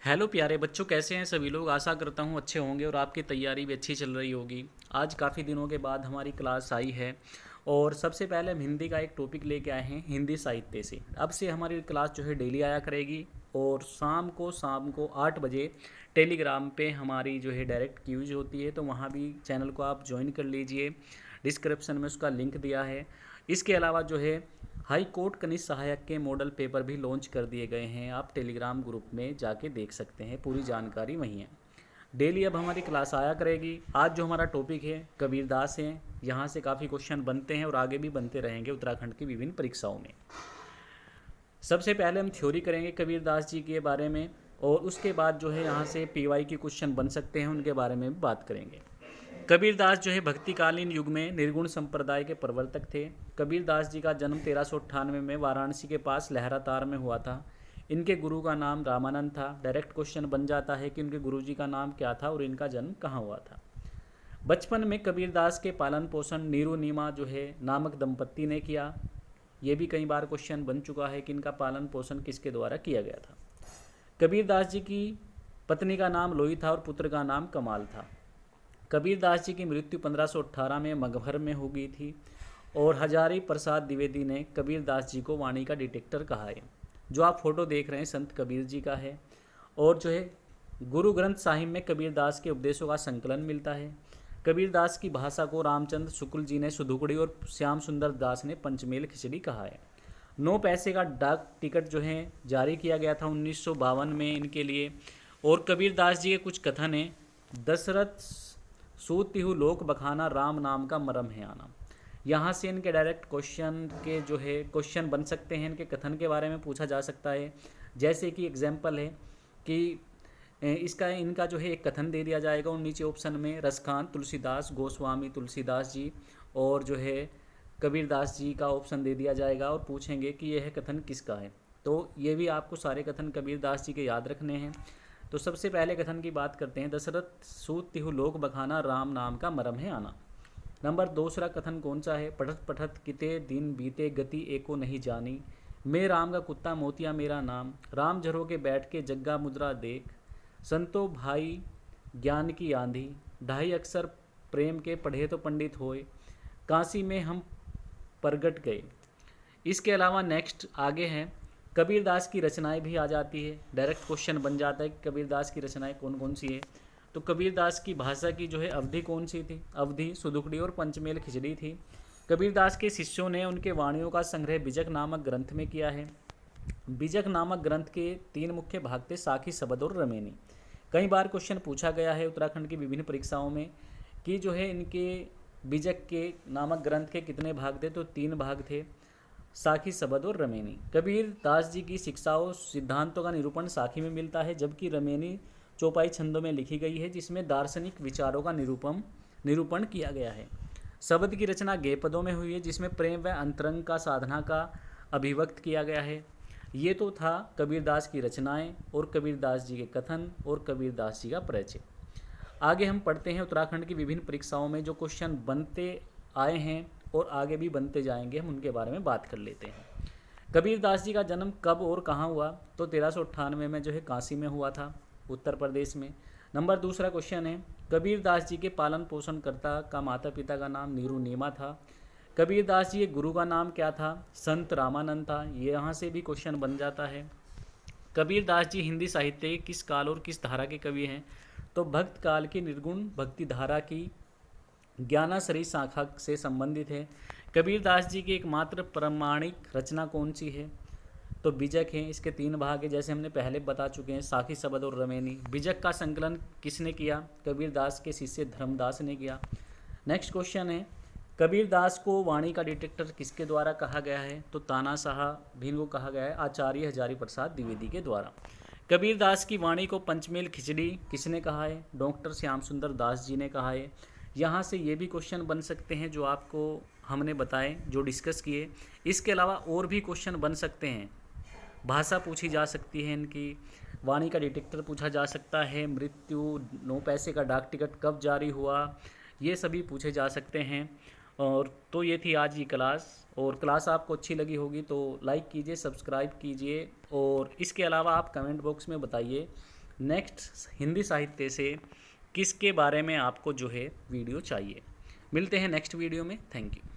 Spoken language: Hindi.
हेलो प्यारे बच्चों, कैसे हैं सभी लोग। आशा करता हूँ अच्छे होंगे और आपकी तैयारी भी अच्छी चल रही होगी। आज काफ़ी दिनों के बाद हमारी क्लास आई है और सबसे पहले हम हिंदी का एक टॉपिक लेके आए हैं, हिंदी साहित्य से। अब से हमारी क्लास जो है डेली आया करेगी और शाम को 8 बजे टेलीग्राम पे हमारी जो है डायरेक्ट क्यूज होती है, तो वहाँ भी चैनल को आप ज्वाइन कर लीजिए। डिस्क्रिप्शन में उसका लिंक दिया है। इसके अलावा जो है हाई कोर्ट कनिष्ठ सहायक के मॉडल पेपर भी लॉन्च कर दिए गए हैं। आप टेलीग्राम ग्रुप में जाके देख सकते हैं, पूरी जानकारी वहीं है। डेली अब हमारी क्लास आया करेगी। आज जो हमारा टॉपिक है कबीरदास है। यहाँ से काफ़ी क्वेश्चन बनते हैं और आगे भी बनते रहेंगे उत्तराखंड की विभिन्न परीक्षाओं में। सबसे पहले हम थ्योरी करेंगे कबीरदास जी के बारे में और उसके बाद जो है यहाँ से पीवाई के क्वेश्चन बन सकते हैं, उनके बारे में भी बात करेंगे। कबीरदास जो है भक्तिकालीन युग में निर्गुण संप्रदाय के प्रवर्तक थे। कबीरदास जी का जन्म 1398 में वाराणसी के पास लहरातार में हुआ था। इनके गुरु का नाम रामानंद था। डायरेक्ट क्वेश्चन बन जाता है कि उनके गुरुजी का नाम क्या था और इनका जन्म कहाँ हुआ था। बचपन में कबीरदास के पालन पोषण नीरू नीमा जो है नामक दंपत्ति ने किया। ये भी कई बार क्वेश्चन बन चुका है कि इनका पालन पोषण किसके द्वारा किया गया था। कबीरदास जी की पत्नी का नाम लोई था और पुत्र का नाम कमाल था। कबीरदास जी की मृत्यु 1518 में मगहर में हो गई थी और हजारी प्रसाद द्विवेदी ने कबीरदास जी को वाणी का डिटेक्टर कहा है। जो आप फोटो देख रहे हैं संत कबीर जी का है। और जो है गुरु ग्रंथ साहिब में कबीरदास के उपदेशों का संकलन मिलता है। कबीरदास की भाषा को रामचंद्र शुक्ल जी ने सुधुकड़ी और श्याम सुंदर दास ने पंचमेल खिचड़ी कहा है। 9 पैसे का डाक टिकट जो है जारी किया गया था 1952 में इनके लिए। और कबीरदास जी के कुछ कथन हैं। दशरथ सूत तिहु लोक बखाना राम नाम का मरम है आना। यहाँ से इनके डायरेक्ट क्वेश्चन के जो है क्वेश्चन बन सकते हैं। इनके कथन के बारे में पूछा जा सकता है। जैसे कि एग्जाम्पल है कि इसका इनका जो है एक कथन दे दिया जाएगा और नीचे ऑप्शन में रसखान तुलसीदास गोस्वामी तुलसीदास जी और जो है कबीरदास जी का ऑप्शन दे दिया जाएगा और पूछेंगे कि यह कथन किसका है। तो ये भी आपको सारे कथन कबीरदास जी के याद रखने हैं। तो सबसे पहले कथन की बात करते हैं। दशरथ सूत तिहु लोक बखाना राम नाम का मरम है आना। नंबर दूसरा कथन कौन सा है। पढ़त पढ़त किते दिन बीते गति एको नहीं जानी। मैं राम का कुत्ता मोतिया मेरा नाम। राम झरो के बैठ के जग्गा मुद्रा देख। संतो भाई ज्ञान की आंधी। ढाई अक्षर प्रेम के पढ़े तो पंडित होए। काशी में हम प्रगट गए। इसके अलावा नेक्स्ट आगे हैं कबीरदास की रचनाएं भी आ जाती है। डायरेक्ट क्वेश्चन बन जाता है कि कबीरदास की रचनाएं कौन कौन सी है। तो कबीरदास की भाषा की जो है अवधि कौन सी थी। अवधि सुदुकड़ी और पंचमेल खिचड़ी थी। कबीरदास के शिष्यों ने उनके वाणियों का संग्रह बिजक नामक ग्रंथ में किया है। बिजक नामक ग्रंथ के 3 मुख्य भाग थे, साखी शबद और रमेनी। कई बार क्वेश्चन पूछा गया है उत्तराखंड की विभिन्न परीक्षाओं में कि जो है इनके बिजक के नामक ग्रंथ के कितने भाग थे। तो 3 भाग थे, साखी शबद और रमेनी। कबीर दास जी की शिक्षाओं सिद्धांतों का निरूपण साखी में मिलता है, जबकि रमेनी चौपाई छंदों में लिखी गई है, जिसमें दार्शनिक विचारों का निरूपण किया गया है। शबद की रचना गेय पदों में हुई है, जिसमें प्रेम व अंतरंग का साधना का अभिव्यक्त किया गया है। ये तो था कबीरदास की रचनाएं और कबीरदास जी के कथन और कबीरदास जी का परिचय। आगे हम पढ़ते हैं उत्तराखंड की विभिन्न परीक्षाओं में जो क्वेश्चन बनते आए हैं और आगे भी बनते जाएंगे, हम उनके बारे में बात कर लेते हैं। कबीरदास जी का जन्म कब और कहाँ हुआ। तो 1398 में जो है काशी में हुआ था, उत्तर प्रदेश में। नंबर दूसरा क्वेश्चन है कबीरदास जी के पालन पोषणकर्ता का माता पिता का नाम नीरू नीमा था। कबीरदास जी के गुरु का नाम क्या था। संत रामानंद था। ये यहाँ से भी क्वेश्चन बन जाता है। कबीरदास जी हिंदी साहित्य के किस काल और किस धारा के कवि हैं। तो भक्त काल की निर्गुण भक्ति धारा की ज्ञानाश्रयी शाखा से संबंधित है। कबीरदास जी की एकमात्र प्रमाणिक रचना कौन सी है। तो बिजक है। इसके 3 भाग है, जैसे हमने पहले बता चुके हैं, साखी शबद और रमेनी। बिजक का संकलन किसने किया। कबीरदास के शिष्य धर्मदास ने किया। नेक्स्ट क्वेश्चन है कबीरदास को वाणी का डिटेक्टर किसके द्वारा कहा गया है। तो तानाशाह भी इनको कहा गया है आचार्य हजारी प्रसाद द्विवेदी के द्वारा। कबीरदास की वाणी को पंचमेल खिचड़ी किसने कहा है। डॉक्टर श्याम सुंदर दास जी ने कहा है। यहाँ से ये भी क्वेश्चन बन सकते हैं जो आपको हमने बताए, जो डिस्कस किए। इसके अलावा और भी क्वेश्चन बन सकते हैं। भाषा पूछी जा सकती है इनकी, वाणी का डिटेक्टर पूछा जा सकता है, मृत्यु, 9 पैसे का डाक टिकट कब जारी हुआ, ये सभी पूछे जा सकते हैं। और तो ये थी आज की क्लास। और क्लास आपको अच्छी लगी होगी तो लाइक कीजिए, सब्सक्राइब कीजिए। और इसके अलावा आप कमेंट बॉक्स में बताइए नेक्स्ट हिंदी साहित्य से किसके बारे में आपको जो है वीडियो चाहिए। मिलते हैं नेक्स्ट वीडियो में। Thank you.